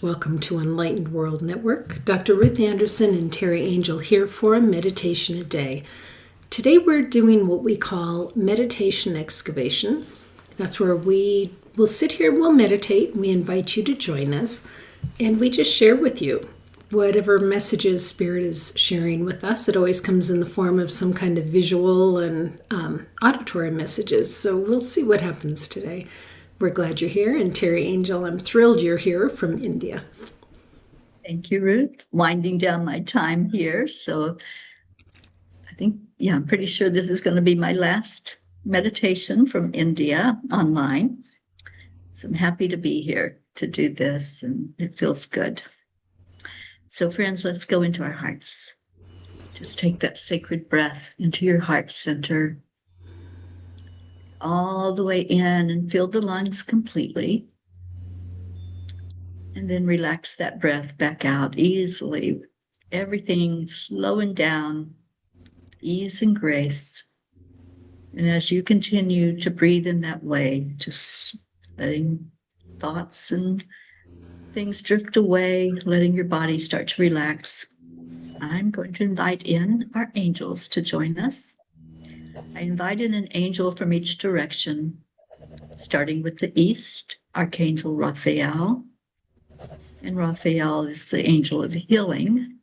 Welcome to Enlightened World Network. Dr. Ruth Anderson and Teri Angel here for a meditation a day. Today we're doing what we call meditation excavation. That's where we will sit here, we'll meditate, we invite you to join us, and we just share with you whatever messages Spirit is sharing with us. It always comes in the form of some kind of visual and auditory messages, so we'll see what happens today. We're glad you're here, and Teri Angel, I'm thrilled you're here from India. Thank you, Ruth. Winding down my time here, so I think, I'm pretty sure this is going to be my last meditation from India online. So I'm happy to be here to do this, and it feels good. So friends, let's go into our hearts. Just take that sacred breath into your heart center, all the way in, and fill the lungs completely. And then relax that breath back out easily. Everything slowing down, ease and grace. And as you continue to breathe in that way, just letting thoughts and things drift away, letting your body start to relax, I'm going to invite in our angels to join us. I invited an angel from each direction, starting with the east, Archangel Raphael. And Raphael is the angel of healing.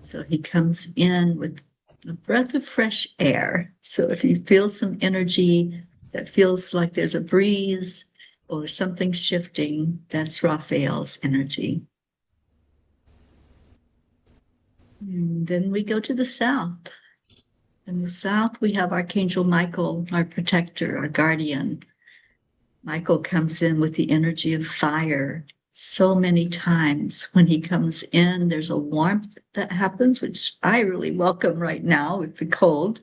So he comes in with a breath of fresh air. So if you feel some energy that feels like there's a breeze or something shifting, that's Raphael's energy. And then we go to the south. In the south, we have Archangel Michael, our protector, our guardian. Michael comes in with the energy of fire. So many times when he comes in, there's a warmth that happens, which I really welcome right now with the cold.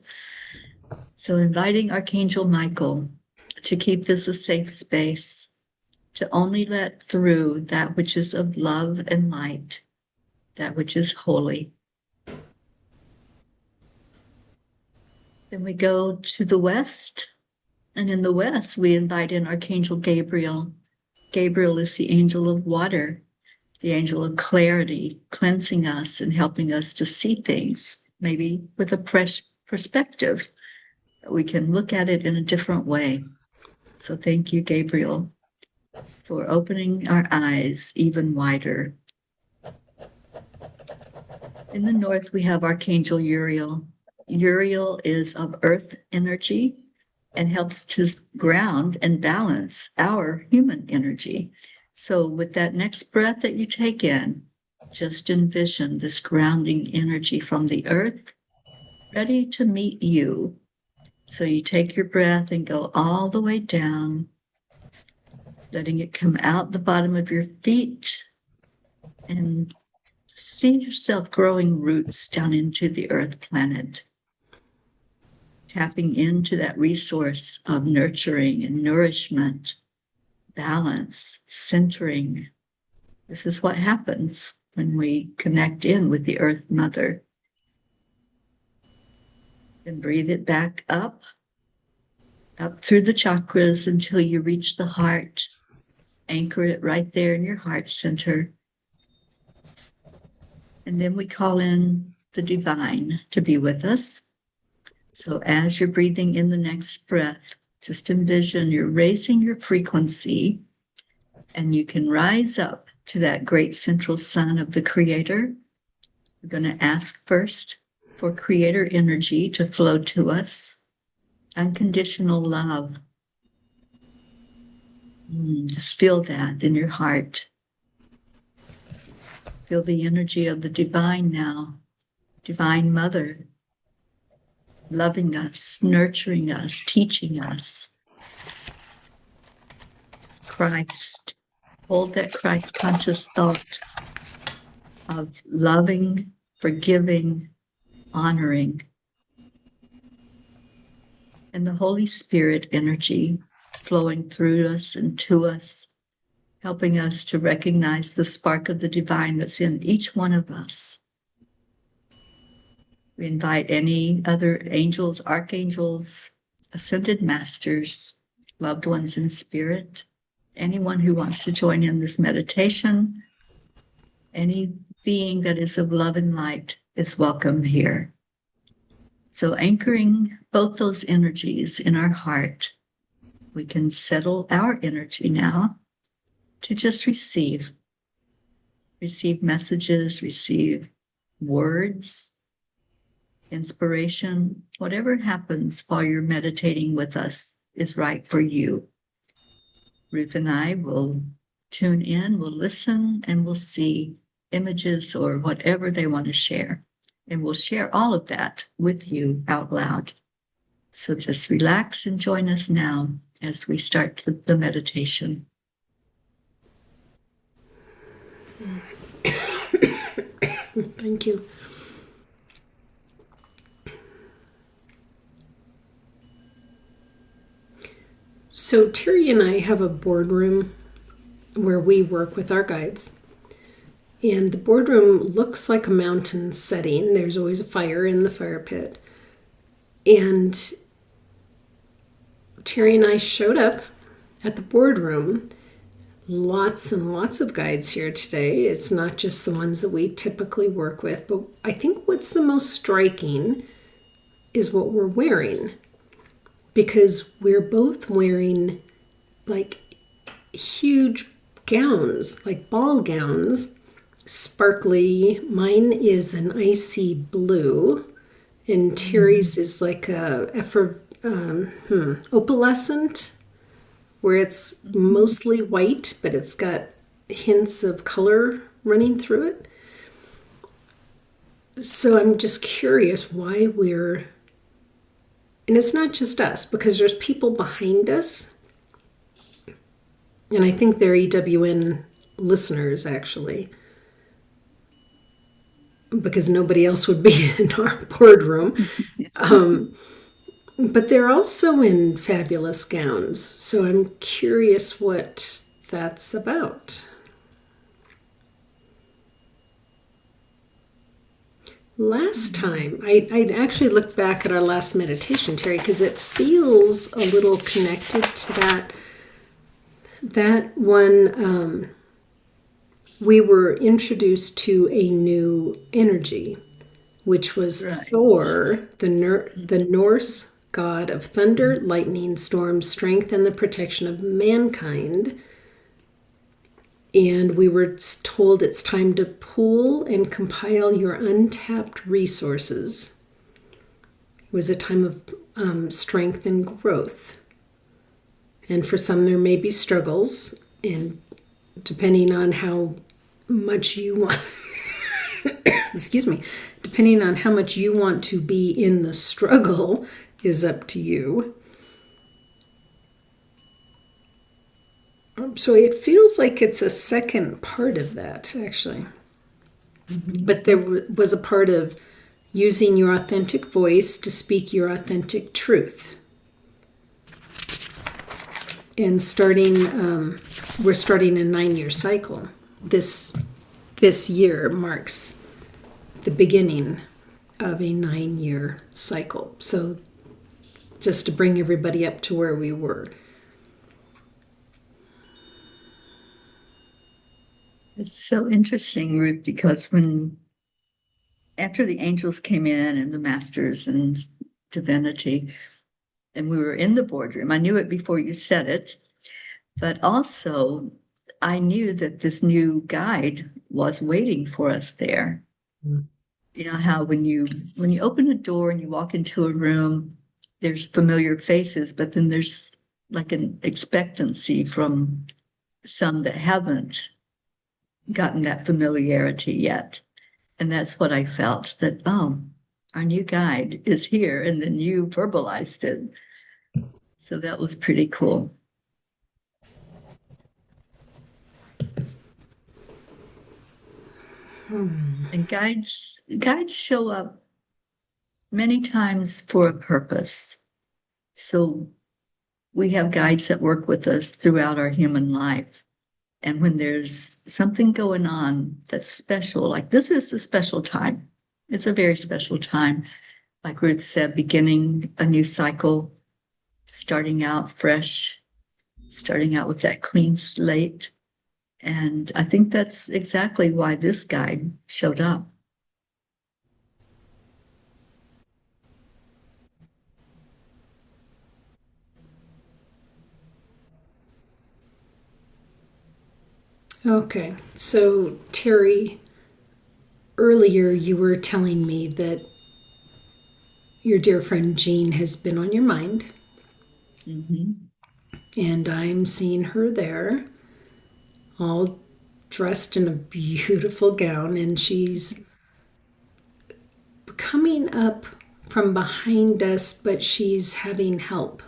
So inviting Archangel Michael to keep this a safe space, to only let through that which is of love and light, that which is holy. Then we go to the west, and in the west, we invite in Archangel Gabriel. Gabriel is the angel of water, the angel of clarity, cleansing us and helping us to see things, maybe with a fresh perspective. We can look at it in a different way. So thank you, Gabriel, for opening our eyes even wider. In the north, we have Archangel Uriel. Uriel is of earth energy and helps to ground and balance our human energy. So with that next breath that you take in, just envision this grounding energy from the earth ready to meet you. So you take your breath and go all the way down, letting it come out the bottom of your feet, and see yourself growing roots down into the earth planet. Tapping into that resource of nurturing and nourishment, balance, centering. This is what happens when we connect in with the Earth Mother. Then breathe it back up through the chakras until you reach the heart. Anchor it right there in your heart center. And then we call in the divine to be with us. So as you're breathing in the next breath, just envision you're raising your frequency, and you can rise up to that great central sun of the Creator. We're going to ask first for Creator energy to flow to us, unconditional love. Just feel that in your heart. Feel the energy of the divine now, Divine Mother, loving us, nurturing us, teaching us. Christ, hold that Christ conscious thought of loving, forgiving, honoring. And the Holy Spirit energy flowing through us and to us, helping us to recognize the spark of the divine that's in each one of us. We invite any other angels, archangels, ascended masters, loved ones in spirit, anyone who wants to join in this meditation, Any being that is of love and light is welcome here. So anchoring both those energies in our heart, we can settle our energy now to just receive messages, receive words, inspiration. Whatever happens while you're meditating with us is right for you. Ruth and I will tune in, we'll listen, and we'll see images or whatever they want to share. And we'll share all of that with you out loud. So just relax and join us now as we start the meditation. Thank you. So Teri and I have a boardroom where we work with our guides. And the boardroom looks like a mountain setting. There's always a fire in the fire pit. And Teri and I showed up at the boardroom. Lots and lots of guides here today. It's not just the ones that we typically work with, but I think what's the most striking is what we're wearing, because we're both wearing like huge gowns, like ball gowns, sparkly. Mine is an icy blue, and Teri's is like a opalescent, where it's mostly white, but it's got hints of color running through it. So I'm just curious why we're, and it's not just us, because there's people behind us, and I think they're EWN listeners, actually, because nobody else would be in our boardroom. But they're also in fabulous gowns, so I'm curious what that's about. Last time, I actually looked back at our last meditation, Teri, because it feels a little connected to that one. We were introduced to a new energy, which was Thor, the Norse god of thunder, lightning, storm, strength, and the protection of mankind. And we were told it's time to pool and compile your untapped resources. It was a time of strength and growth. And for some, there may be struggles, and depending on how much you want, excuse me, depending on how much you want to be in the struggle is up to you. So it feels like it's a second part of that, actually. Mm-hmm. But there was a part of using your authentic voice to speak your authentic truth. And we're starting a 9-year cycle. This year marks the beginning of a 9-year cycle. So just to bring everybody up to where we were. It's so interesting, Ruth, because after the angels came in and the masters and divinity, and we were in the boardroom, I knew it before you said it, but also I knew that this new guide was waiting for us there. Mm. You know how when you open a door and you walk into a room, there's familiar faces, but then there's like an expectancy from some that haven't gotten that familiarity yet. And that's what I felt, that, oh, our new guide is here. And then you verbalized it. So that was pretty cool. And guides show up many times for a purpose. So we have guides that work with us throughout our human life. And when there's something going on that's special, like this is a special time. It's a very special time. Like Ruth said, beginning a new cycle, starting out fresh, starting out with that clean slate. And I think that's exactly why this guide showed up. Okay, so Teri, earlier you were telling me that your dear friend Jean has been on your mind, Mm-hmm. and I'm seeing her there, all dressed in a beautiful gown, and she's coming up from behind us, but she's having help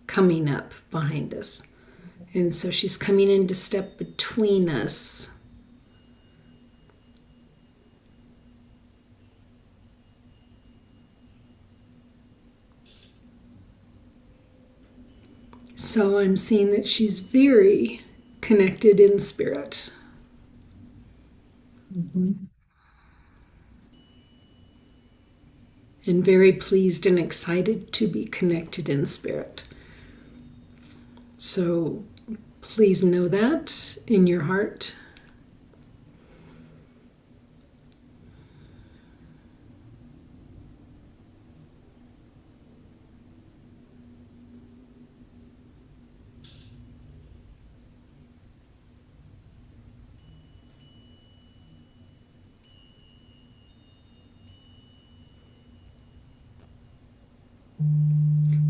coming up behind us. And so she's coming in to step between us. So I'm seeing that she's very connected in spirit. Mm-hmm. And very pleased and excited to be connected in spirit. So please know that in your heart.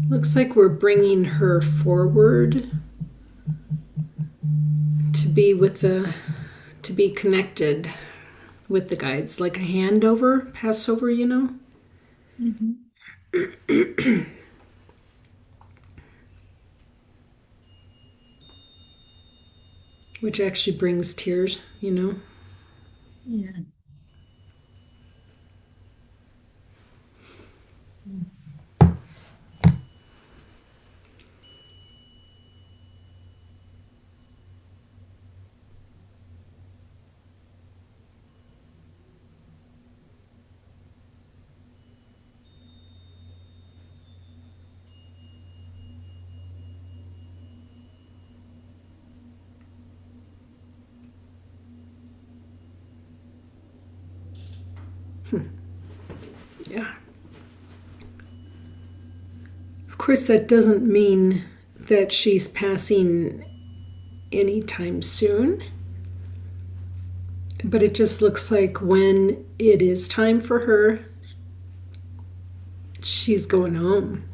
Looks like we're bringing her forward to be with the, to be connected with the guides, like a handover, Passover, you know? Mm-hmm. Which actually brings tears, you know? Yeah. Yeah. Of course, that doesn't mean that she's passing anytime soon, but it just looks like when it is time for her, she's going home.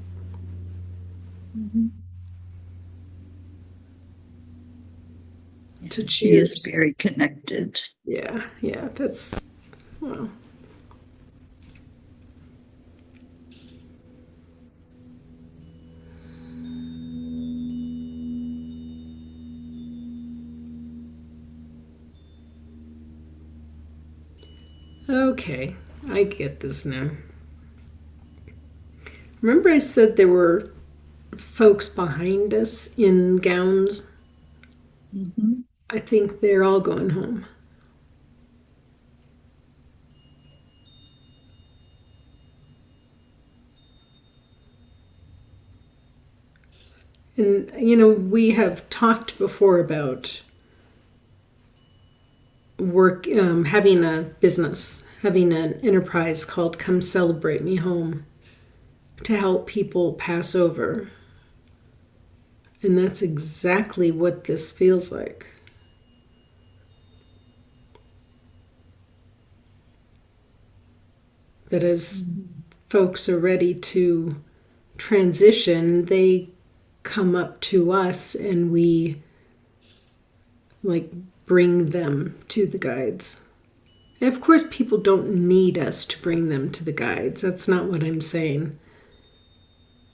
Mm-hmm. To She is cheers. very connected. Yeah, yeah, that's, well. Okay, I get this now. Remember, I said there were folks behind us in gowns? Mm-hmm. I think they're all going home. And, you know, we have talked before about work, having a business, having an enterprise called Come Celebrate Me Home to help people pass over. And that's exactly what this feels like. That as folks are ready to transition, they come up to us and we like bring them to the guides. And of course, people don't need us to bring them to the guides. That's not what I'm saying.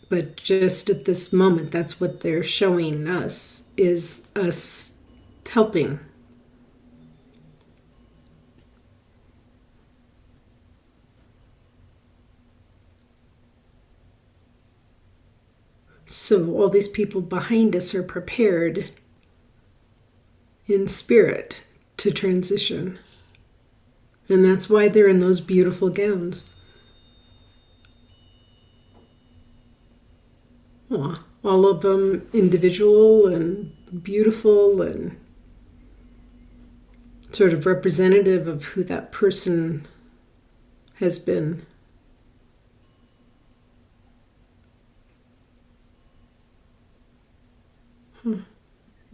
But just at this moment, that's what they're showing us, is us helping. So all these people behind us are prepared in spirit to transition. And that's why they're in those beautiful gowns. Aw, all of them individual and beautiful and sort of representative of who that person has been.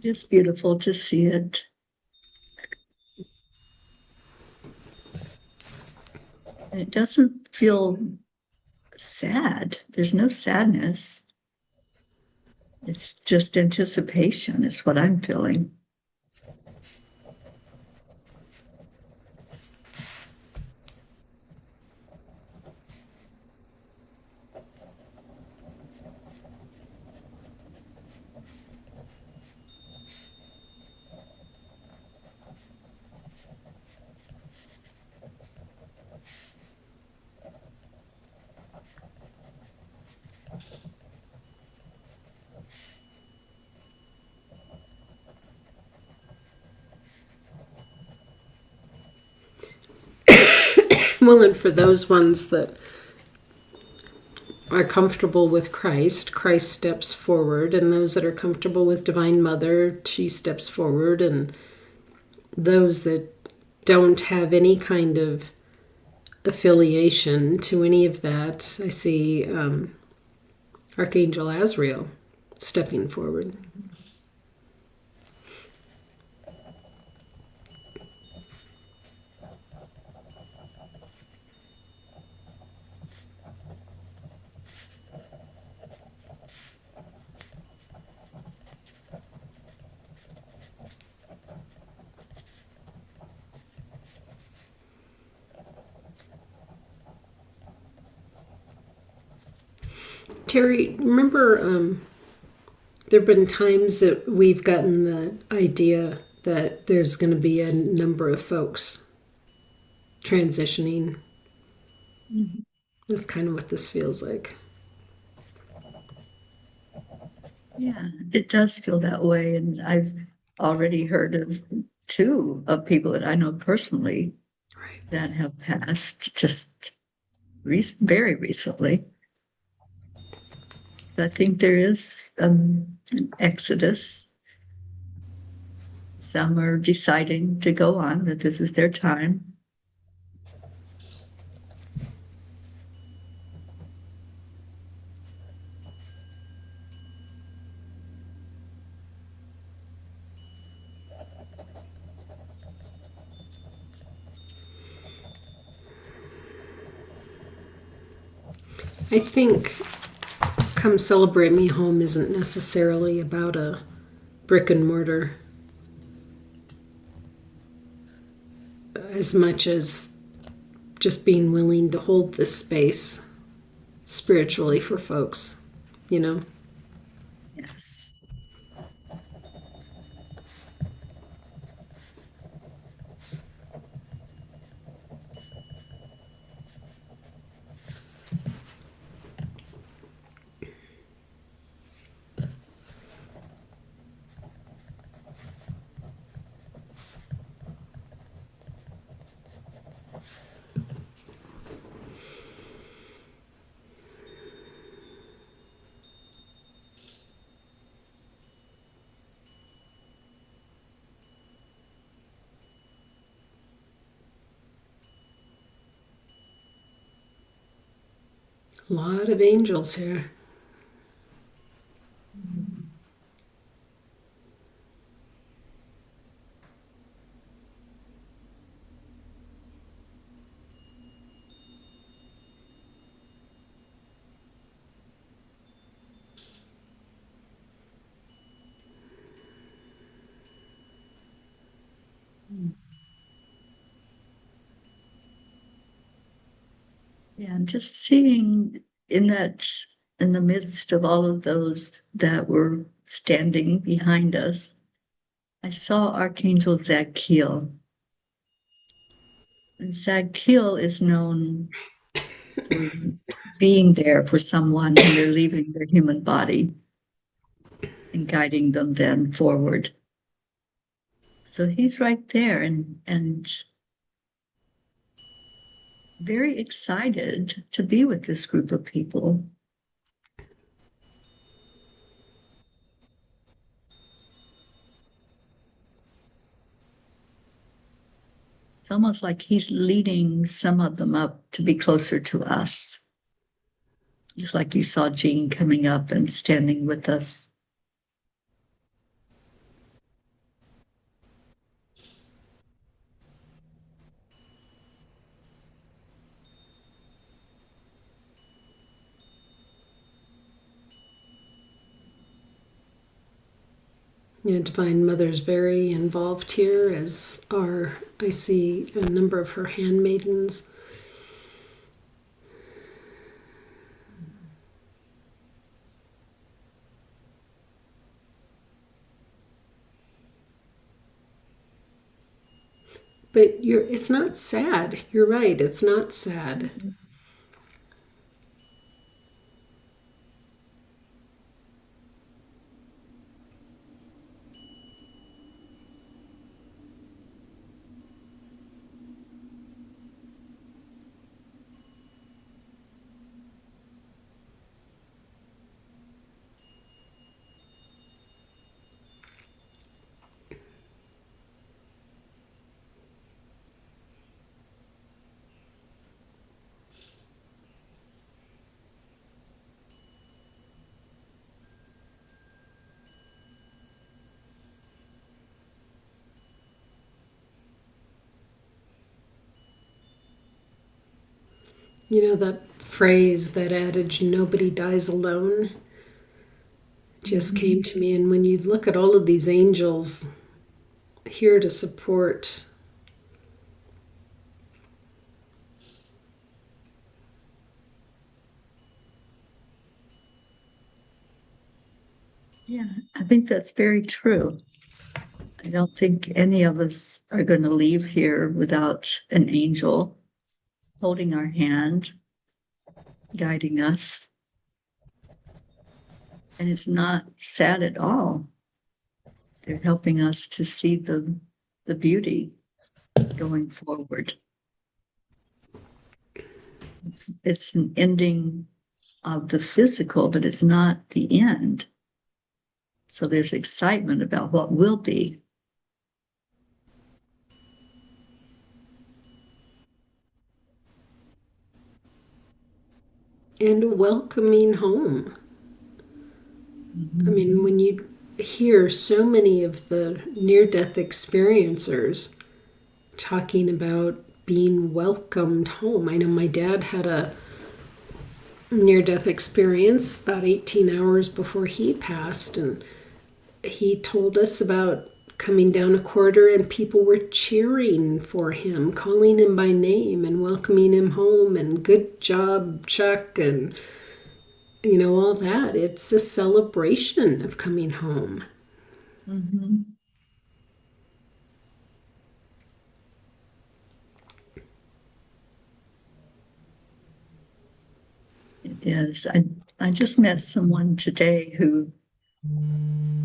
It's beautiful to see it. And it doesn't feel sad. There's no sadness. It's just anticipation, is what I'm feeling. Well, and for those ones that are comfortable with Christ, Christ steps forward, and those that are comfortable with Divine Mother, she steps forward, and those that don't have any kind of affiliation to any of that, I see Archangel Azrael stepping forward. Teri, remember there have been times that we've gotten the idea that there's going to be a number of folks transitioning. Mhm. That's kind of what this feels like. Yeah, it does feel that way. And I've already heard of two of people that I know personally Right. that have passed just very recently. I think there is an exodus. Some are deciding to go on, that this is their time. I think Come Celebrate Me Home isn't necessarily about a brick and mortar as much as just being willing to hold this space spiritually for folks, you know? Yes. A lot of angels here. Yeah, and just seeing in that, in the midst of all of those that were standing behind us, I saw Archangel Zadkiel. And Zadkiel is known for being there for someone when they're leaving their human body and guiding them then forward. So he's right there and very excited to be with this group of people. It's almost like he's leading some of them up to be closer to us. Just like you saw Jean coming up and standing with us. Divine Mother's very involved here, as are, I see, a number of her handmaidens. But it's not sad. You're right, it's not sad. You know that phrase, that adage, nobody dies alone, just came to me. And when you look at all of these angels here to support, Yeah, I think that's very true. I don't think any of us are going to leave here without an angel holding our hand, guiding us. And it's not sad at all. They're helping us to see the beauty going forward. It's an ending of the physical, but it's not the end. So there's excitement about what will be. and welcoming home. Mm-hmm. I mean, when you hear so many of the near death experiencers talking about being welcomed home. I know my dad had a near death experience about 18 hours before he passed, and he told us about coming down a corridor and people were cheering for him, calling him by name and welcoming him home, and good job, Chuck, and all that. It's a celebration of coming home. Mm-hmm. It is. I just met someone today who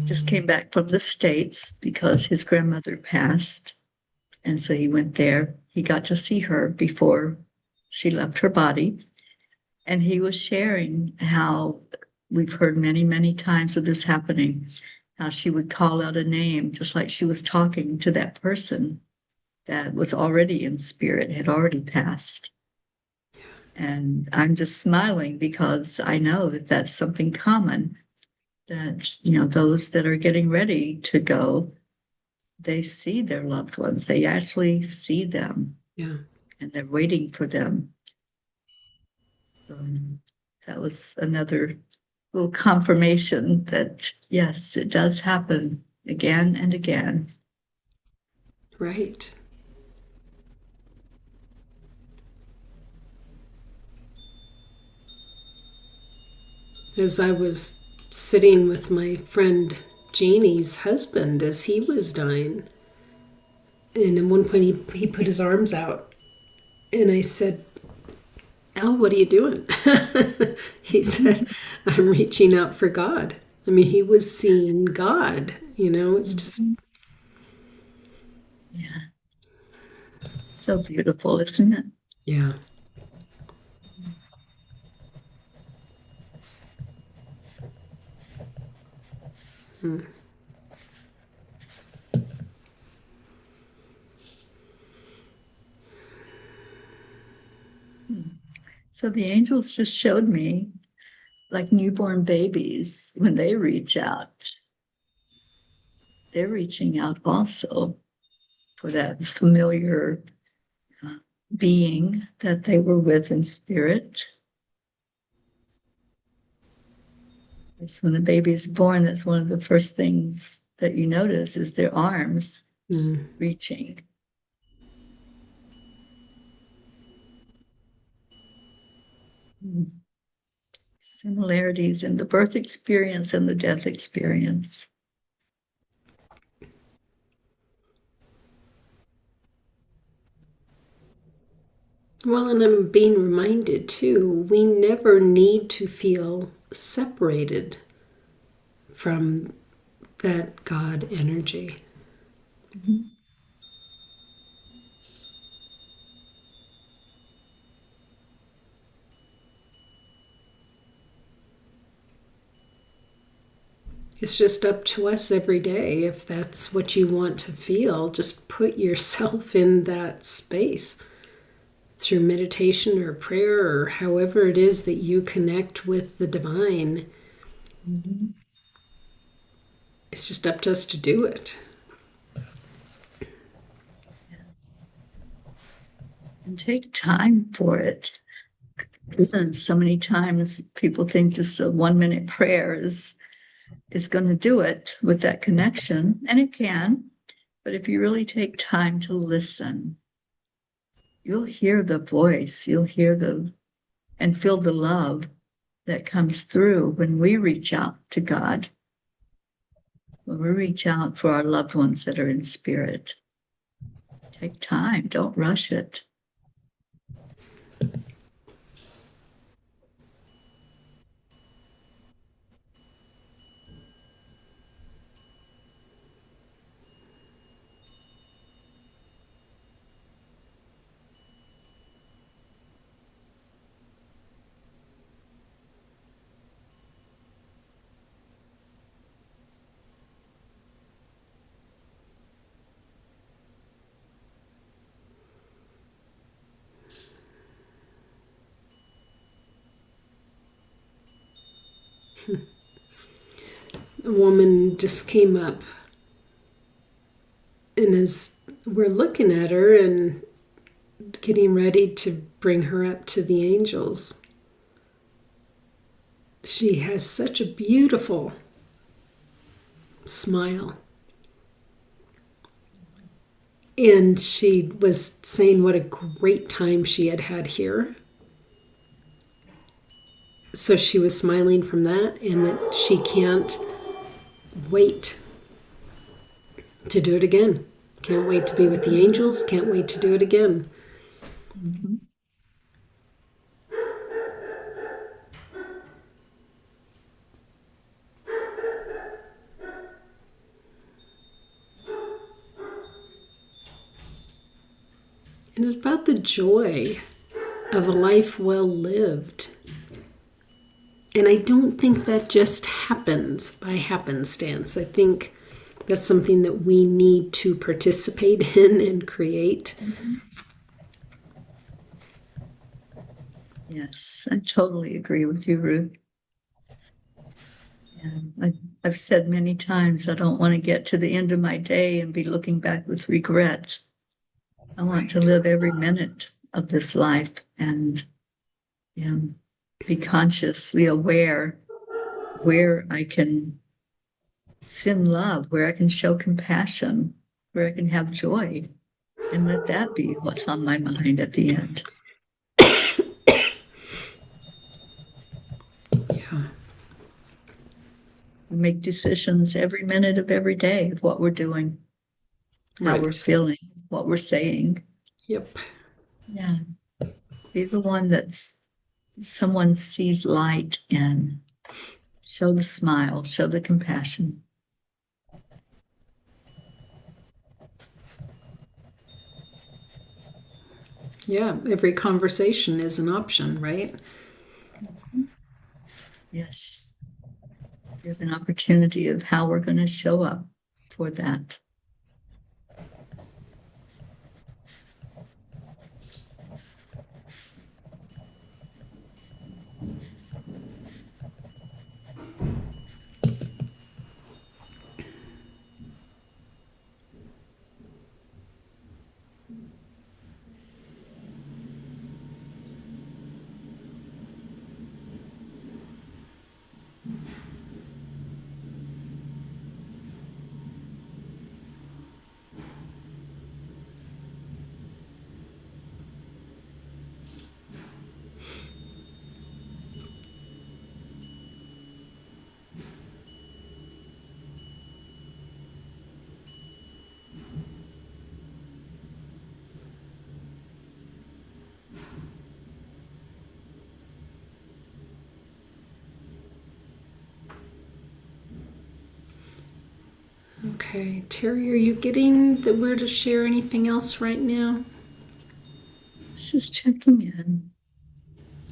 just came back from the States because his grandmother passed. And so he went there. He got to see her before she left her body. And he was sharing how we've heard many, many times of this happening, how she would call out a name just like she was talking to that person that was already in spirit, had already passed. And I'm just smiling because I know that that's something common, that, those that are getting ready to go, they see their loved ones. They actually see them. Yeah. And they're waiting for them. So that was another little confirmation that, yes, it does happen again and again. Right. As I was sitting with my friend Janie's husband as he was dying, and at one point he put his arms out, and I said, Al, what are you doing? He said, I'm reaching out for God. I mean, he was seeing God, it's just. Yeah. So beautiful, isn't it? Yeah. Hmm. So the angels just showed me, like newborn babies, when they reach out, they're reaching out also for that familiar being that they were with in spirit. It's when the baby is born, that's one of the first things that you notice is their arms reaching. Similarities in the birth experience and the death experience. Well, and I'm being reminded too, we never need to feel separated from that God energy. Mm-hmm. It's just up to us every day. If that's what you want to feel, just put yourself in that space through meditation or prayer or however it is that you connect with the divine. Mm-hmm. It's just up to us to do it. And take time for it. And so many times people think just a 1 minute prayer is going to do it with that connection, and it can. But if you really take time to listen, you'll hear the voice, you'll hear and feel the love that comes through when we reach out to God, when we reach out for our loved ones that are in spirit. Take time, don't rush it. A woman just came up, and as we're looking at her and getting ready to bring her up to the angels, she has such a beautiful smile. And she was saying what a great time she had had here. So she was smiling from that, and that she can't wait to do it again. Can't wait to be with the angels. Can't wait to do it again. Mm-hmm. And it's about the joy of a life well lived. And I don't think that just happens by happenstance. I think that's something that we need to participate in and create. Mm-hmm. Yes, I totally agree with you, Ruth. And I've said many times I don't want to get to the end of my day and be looking back with regret. I want to live every minute of this life and be consciously aware where I can send love, where I can show compassion, where I can have joy, and let that be what's on my mind at the end. Yeah. We make decisions every minute of every day of what we're doing, how we're Right. feeling, what we're saying. Yep. Yeah. Be the one that's someone sees light in. Show the smile, show the compassion. Yeah. Every conversation is an option, right? Yes. We have an opportunity of how we're going to show up for that. Okay, Teri, are you getting that we're to share anything else right now? Just checking in.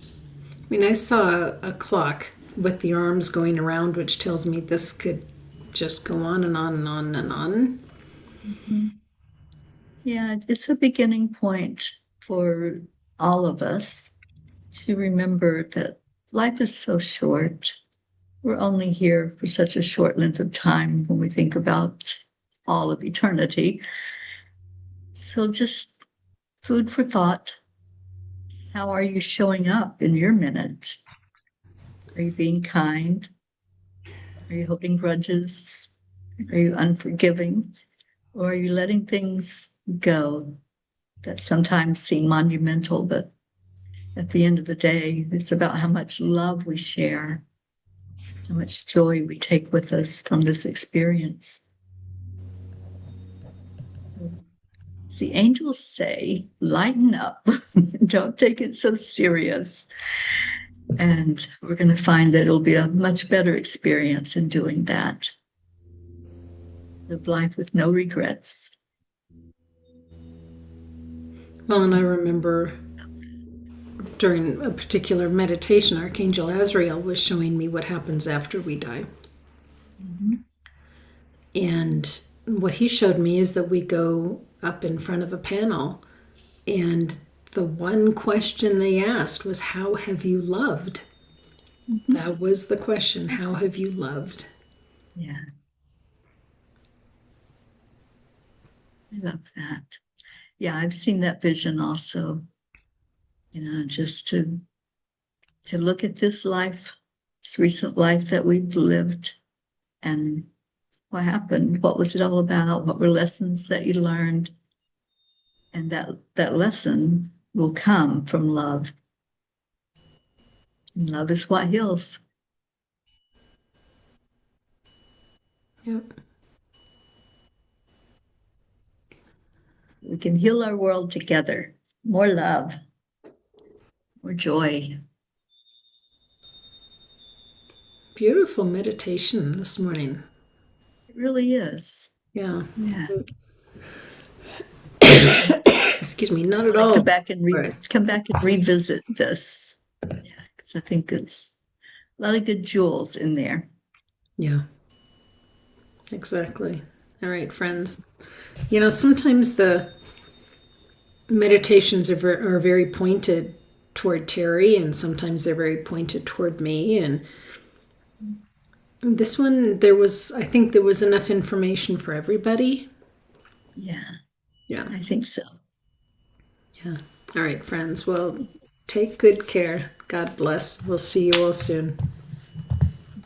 I mean, I saw a clock with the arms going around, which tells me this could just go on and on and on and on. Mm-hmm. Yeah, it's a beginning point for all of us to remember that life is so short. We're only here for such a short length of time when we think about all of eternity. So just food for thought. How are you showing up in your minute? Are you being kind? Are you holding grudges? Are you unforgiving? Or are you letting things go that sometimes seem monumental, but at the end of the day, it's about how much love we share, how much joy we take with us from this experience. The angels say, lighten up, don't take it so serious. And we're going to find that it'll be a much better experience in doing that. Live life with no regrets. Well, and I remember during a particular meditation, Archangel Azrael was showing me what happens after we die. Mm-hmm. And what he showed me is that we go up in front of a panel, and the one question they asked was, how have you loved? Mm-hmm. That was the question. How have you loved? Yeah. I love that. Yeah, I've seen that vision also. Just to look at this life, this recent life that we've lived, and what happened, what was it all about, what were lessons that you learned, and that lesson will come from love. And love is what heals. Yep. We can heal our world together. More love, more joy. Beautiful meditation this morning. It really is. Yeah. Yeah. Excuse me, not I at want to all. come back and revisit this. Yeah, because I think it's a lot of good jewels in there. Yeah, exactly. All right, friends. You know, sometimes the meditations are very pointed toward Teri, and sometimes they're very pointed toward me. And this one, I think there was enough information for everybody. Yeah, Yeah. I think so. Yeah. All right, friends. Well, take good care. God bless. We'll see you all soon.